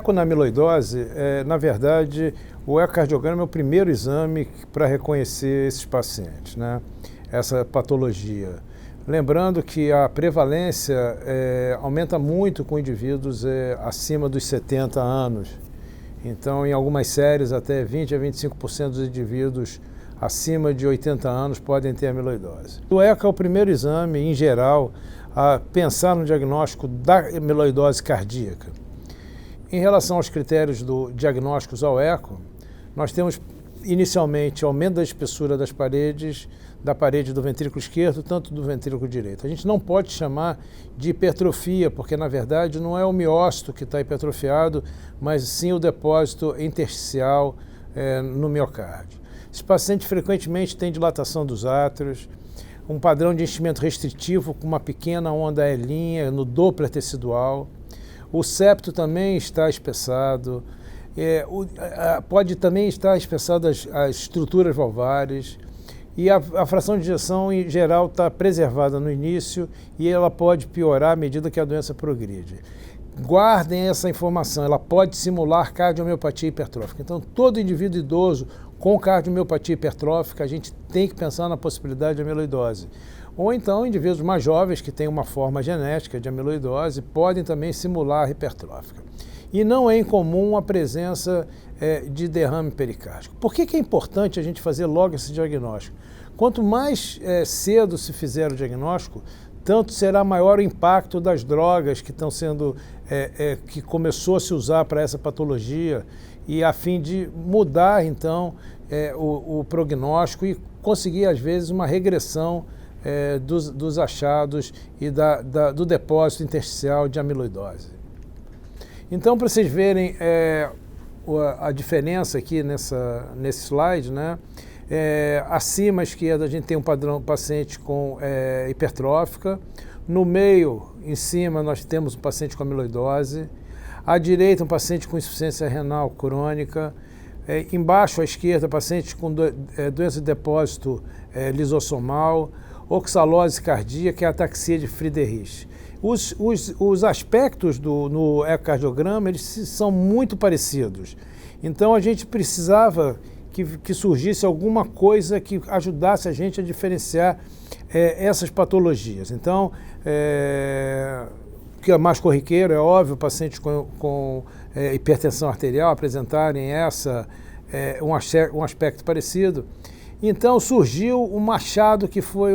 eco na amiloidose, na verdade, o ecocardiograma é o primeiro exame para reconhecer esses pacientes, né? Essa patologia. Lembrando que a prevalência aumenta muito com indivíduos acima dos 70 anos. Então, em algumas séries, até 20 a 25% dos indivíduos acima de 80 anos podem ter amiloidose. O eco é o primeiro exame, em geral, a pensar no diagnóstico da amiloidose cardíaca. Em relação aos critérios diagnósticos ao eco, nós temos inicialmente aumento da espessura das paredes, da parede do ventrículo esquerdo, tanto do ventrículo direito. A gente não pode chamar de hipertrofia, porque na verdade não é o miócito que está hipertrofiado, mas sim o depósito intersticial no miocárdio. Esse paciente frequentemente tem dilatação dos átrios, um padrão de enchimento restritivo com uma pequena onda E' no Doppler tecidual. O septo também está espessado, pode também estar espessado as estruturas valvares, e a fração de ejeção, em geral, está preservada no início e ela pode piorar à medida que a doença progride. Guardem essa informação, ela pode simular cardiomiopatia hipertrófica. Então, todo indivíduo idoso com cardiomiopatia hipertrófica, a gente tem que pensar na possibilidade de amiloidose. Ou então, indivíduos mais jovens que têm uma forma genética de amiloidose podem também simular hipertrófica. E não é incomum a presença de derrame pericárdico. Por que é importante a gente fazer logo esse diagnóstico? Quanto mais cedo se fizer o diagnóstico, tanto será maior o impacto das drogas que estão sendo, que começou a se usar para essa patologia, e a fim de mudar, então, o prognóstico e conseguir, às vezes, uma regressão dos achados e do depósito intersticial de amiloidose. Então, para vocês verem a diferença aqui nesse slide, né? Acima à esquerda a gente tem um padrão paciente com hipertrófica, no meio, em cima, nós temos um paciente com amiloidose, à direita um paciente com insuficiência renal crônica, embaixo à esquerda paciente com doença de depósito lisossomal, oxalose cardíaca e ataxia de Friedreich. Os aspectos no ecocardiograma, eles são muito parecidos. Então, a gente precisava que surgisse alguma coisa que ajudasse a gente a diferenciar essas patologias. Então, que é mais corriqueiro, é óbvio, pacientes com hipertensão arterial apresentarem um aspecto parecido. Então, surgiu um machado que foi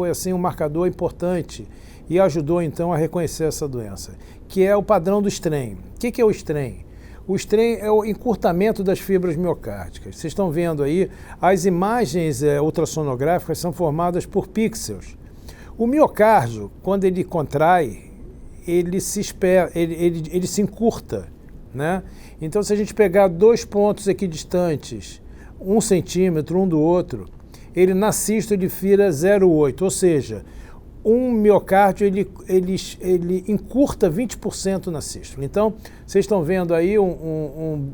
assim, um marcador importante e ajudou, então, a reconhecer essa doença, que é o padrão do strain. O que é o strain? O strain é o encurtamento das fibras miocárdicas. Vocês estão vendo aí, as imagens ultrassonográficas são formadas por pixels. O miocárdio, quando ele contrai, ele se encurta, né? Então, se a gente pegar dois pontos equidistantes, 1 centímetro um do outro, ele na sístole vira 0,8, ou seja, um miocárdio ele encurta 20% na sístole. Então, vocês estão vendo aí um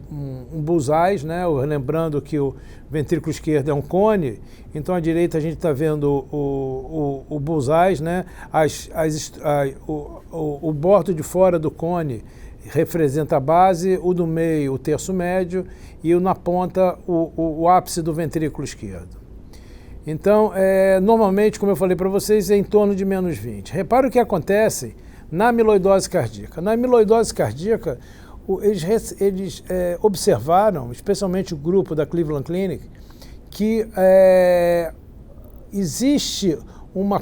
bullseye, né? Lembrando que o ventrículo esquerdo é um cone, então à direita a gente está vendo o bullseye, né? O bordo de fora do cone representa a base, o do meio o terço médio e o na ponta o ápice do ventrículo esquerdo. Então, normalmente, como eu falei para vocês, é em torno de menos 20. Repara o que acontece na amiloidose cardíaca. Na amiloidose cardíaca, eles observaram, especialmente o grupo da Cleveland Clinic, que existe uma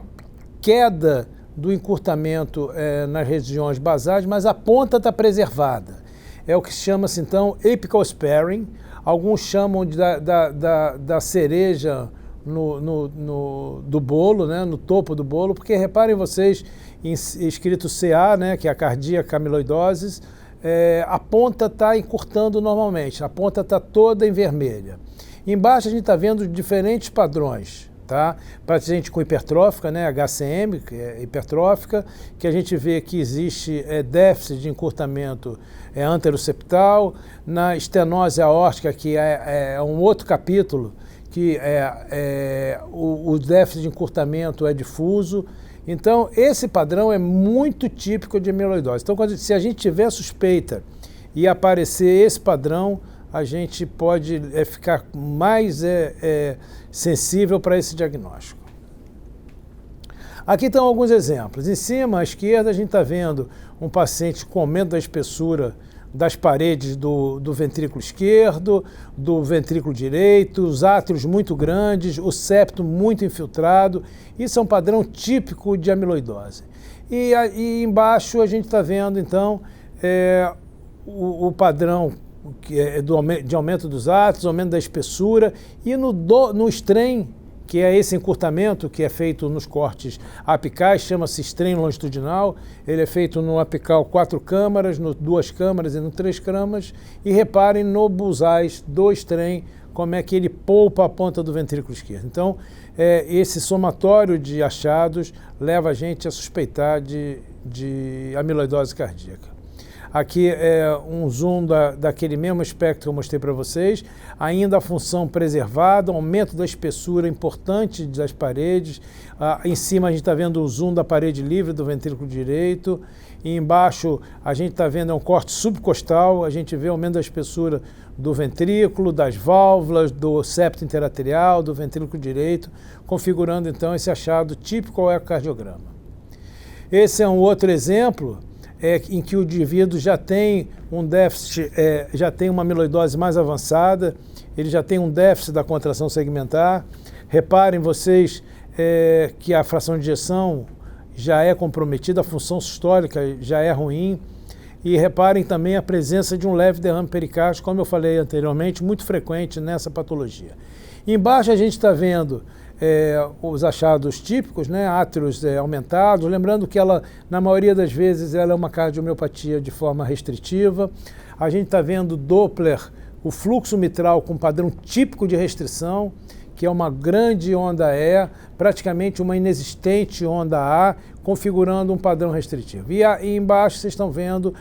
queda do encurtamento nas regiões basais, mas a ponta está preservada. É o que chama-se, então, apical sparing. Alguns chamam da cereja do bolo, né, no topo do bolo, porque reparem vocês, escrito CA, né, que é a cardíaca amiloidose, a ponta está encurtando normalmente, a ponta está toda em vermelha. Embaixo a gente está vendo diferentes padrões, tá? Paciente com hipertrófica, né, HCM, que é hipertrófica, que a gente vê que existe déficit de encurtamento anteroseptal, na estenose aórtica, que é um outro capítulo, que o déficit de encurtamento é difuso. Então, esse padrão é muito típico de amiloidose. Então, se a gente tiver suspeita e aparecer esse padrão, a gente pode ficar mais sensível para esse diagnóstico. Aqui estão alguns exemplos. Em cima, à esquerda, a gente está vendo um paciente com aumento da espessura das paredes do ventrículo esquerdo, do ventrículo direito, os átrios muito grandes, o septo muito infiltrado. Isso é um padrão típico de amiloidose. E embaixo a gente está vendo, então, o padrão que é de aumento dos átrios, aumento da espessura, e no strain, que é esse encurtamento que é feito nos cortes apicais, chama-se strain longitudinal. Ele é feito no apical 4 câmaras, no 2 câmaras e no 3 câmaras. E reparem no bullseye do strain, como é que ele poupa a ponta do ventrículo esquerdo. Então, esse somatório de achados leva a gente a suspeitar de amiloidose cardíaca. Aqui é um zoom daquele mesmo espectro que eu mostrei para vocês. Ainda a função preservada, aumento da espessura importante das paredes. Em cima a gente está vendo o zoom da parede livre do ventrículo direito. E embaixo a gente está vendo um corte subcostal. A gente vê o aumento da espessura do ventrículo, das válvulas, do septo interarterial, do ventrículo direito, configurando então esse achado típico ao ecocardiograma. Esse é um outro exemplo em que o indivíduo já tem um déficit, já tem uma amiloidose mais avançada, ele já tem um déficit da contração segmentar. Reparem vocês que a fração de ejeção já é comprometida, a função sistólica já é ruim. E reparem também a presença de um leve derrame pericárdico, como eu falei anteriormente, muito frequente nessa patologia. Embaixo a gente está vendo os achados típicos, né, átrios aumentados, lembrando que ela, na maioria das vezes, ela é uma cardiomiopatia de forma restritiva. A gente está vendo Doppler, o fluxo mitral com padrão típico de restrição, que é uma grande onda E, praticamente uma inexistente onda A, configurando um padrão restritivo. E embaixo vocês estão vendo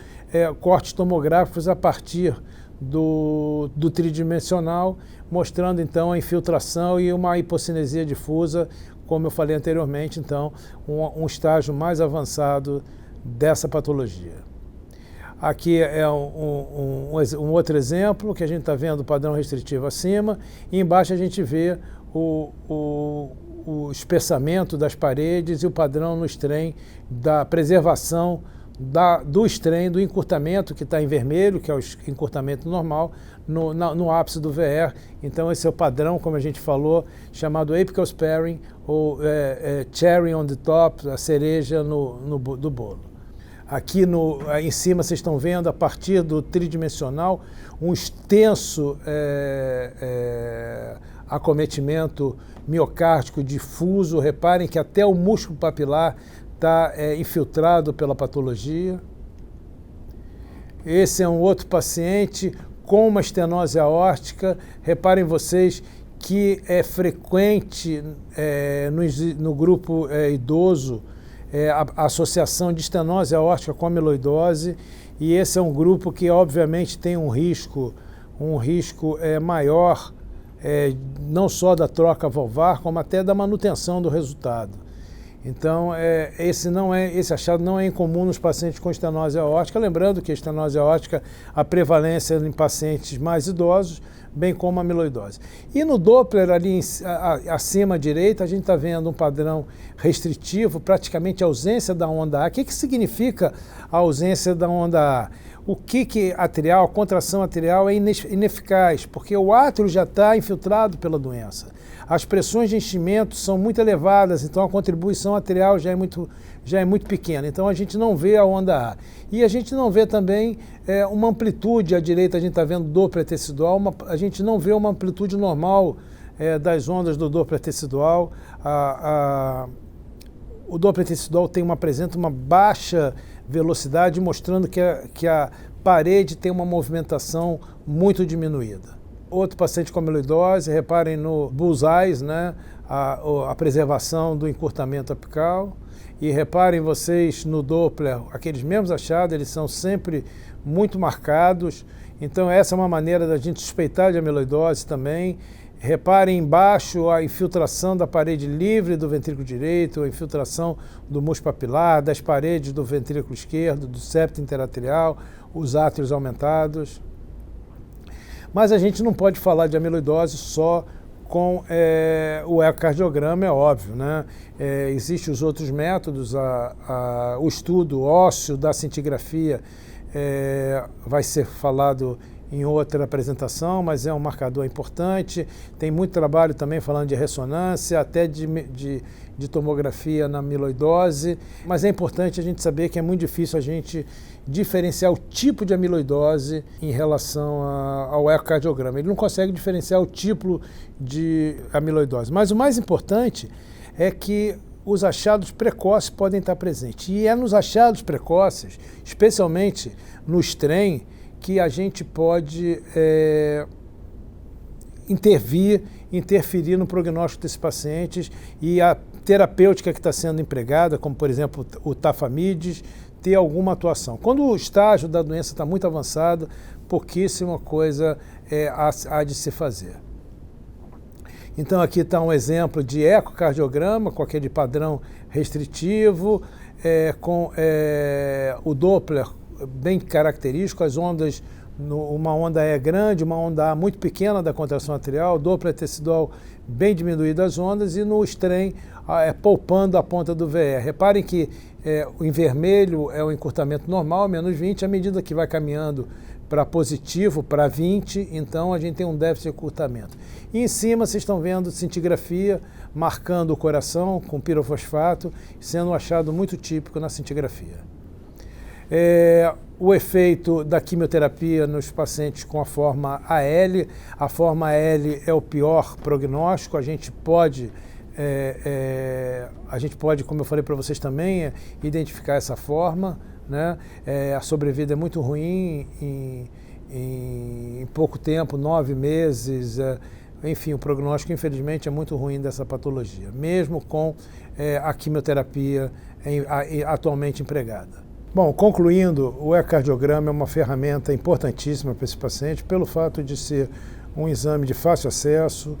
cortes tomográficos a partir do tridimensional, mostrando então a infiltração e uma hipocinesia difusa, como eu falei anteriormente, então um estágio mais avançado dessa patologia. Aqui é um outro exemplo que a gente está vendo o padrão restritivo acima, e embaixo a gente vê o espessamento das paredes e o padrão no strain da preservação do strain, do encurtamento que está em vermelho, que é o encurtamento normal, no ápice do VR. Então esse é o padrão, como a gente falou, chamado apical sparing, ou cherry on the top, a cereja do bolo. Aqui em cima vocês estão vendo, a partir do tridimensional, um extenso acometimento miocárdico difuso. Reparem que até o músculo papilar está infiltrado pela patologia. Esse é um outro paciente com uma estenose aórtica. Reparem vocês que é frequente no grupo idoso a associação de estenose aórtica com amiloidose, e esse é um grupo que obviamente tem um risco maior, não só da troca valvar, como até da manutenção do resultado. Então, esse achado não é incomum nos pacientes com estenose aórtica, lembrando que a estenose aórtica, a prevalência em pacientes mais idosos, bem como a amiloidose. E no Doppler, ali acima à direita, a gente está vendo um padrão restritivo, praticamente ausência da onda A. O que significa a ausência da onda A? O que atrial, a contração atrial é ineficaz, porque o átrio já está infiltrado pela doença. As pressões de enchimento são muito elevadas, então a contribuição atrial já é muito pequena. Então a gente não vê a onda A. E a gente não vê também uma amplitude, à direita a gente está vendo Doppler tecidual, a gente não vê uma amplitude normal das ondas do Doppler tecidual. O Doppler tecidual apresenta uma baixa velocidade, mostrando que a parede tem uma movimentação muito diminuída. Outro paciente com amiloidose, reparem no bullseye, né, a preservação do encurtamento apical. E reparem vocês no Doppler, aqueles mesmos achados, eles são sempre muito marcados. Então essa é uma maneira da gente suspeitar de amiloidose também. Reparem embaixo a infiltração da parede livre do ventrículo direito, a infiltração do músculo papilar, das paredes do ventrículo esquerdo, do septo interatrial, os átrios aumentados. Mas a gente não pode falar de amiloidose só com o ecocardiograma, é óbvio, né? Existem os outros métodos, o estudo ósseo da cintigrafia vai ser falado em outra apresentação, mas é um marcador importante. Tem muito trabalho também falando de ressonância, até de tomografia na amiloidose, mas é importante a gente saber que é muito difícil a gente diferenciar o tipo de amiloidose em relação ao ecocardiograma. Ele não consegue diferenciar o tipo de amiloidose, mas o mais importante é que os achados precoces podem estar presentes. E é nos achados precoces, especialmente no STREM, que a gente pode interferir no prognóstico desses pacientes, e a terapêutica que está sendo empregada, como por exemplo o tafamidis, ter alguma atuação. Quando o estágio da doença está muito avançado, pouquíssima coisa há de se fazer. Então aqui está um exemplo de ecocardiograma, com aquele padrão restritivo, com o Doppler bem característico, as ondas, uma onda E grande, uma onda A muito pequena da contração atrial, Doppler tecidual bem diminuído as ondas, e no STREM poupando a ponta do VR. Reparem que em vermelho é o encurtamento normal, menos 20, à medida que vai caminhando para positivo, para 20, então a gente tem um déficit de encurtamento. E em cima vocês estão vendo cintigrafia, marcando o coração com pirofosfato, sendo um achado muito típico na cintigrafia. O efeito da quimioterapia nos pacientes com a forma AL. A forma AL é o pior prognóstico. A gente pode, como eu falei para vocês também, identificar essa forma, né? A sobrevida é muito ruim em pouco tempo, 9 meses. Enfim, o prognóstico, infelizmente, é muito ruim dessa patologia, mesmo com a quimioterapia atualmente empregada. Bom, concluindo, o ecocardiograma é uma ferramenta importantíssima para esse paciente, pelo fato de ser um exame de fácil acesso,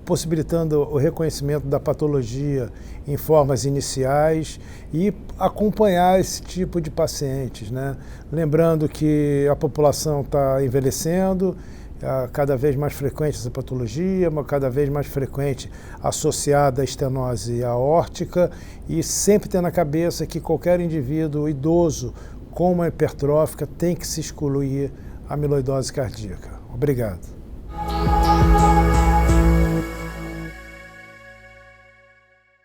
possibilitando o reconhecimento da patologia em formas iniciais e acompanhar esse tipo de pacientes, né? Lembrando que a população está envelhecendo, cada vez mais frequente essa patologia, cada vez mais frequente associada à estenose aórtica, e sempre ter na cabeça que qualquer indivíduo idoso com uma hipertrófica tem que se excluir a amiloidose cardíaca. Obrigado.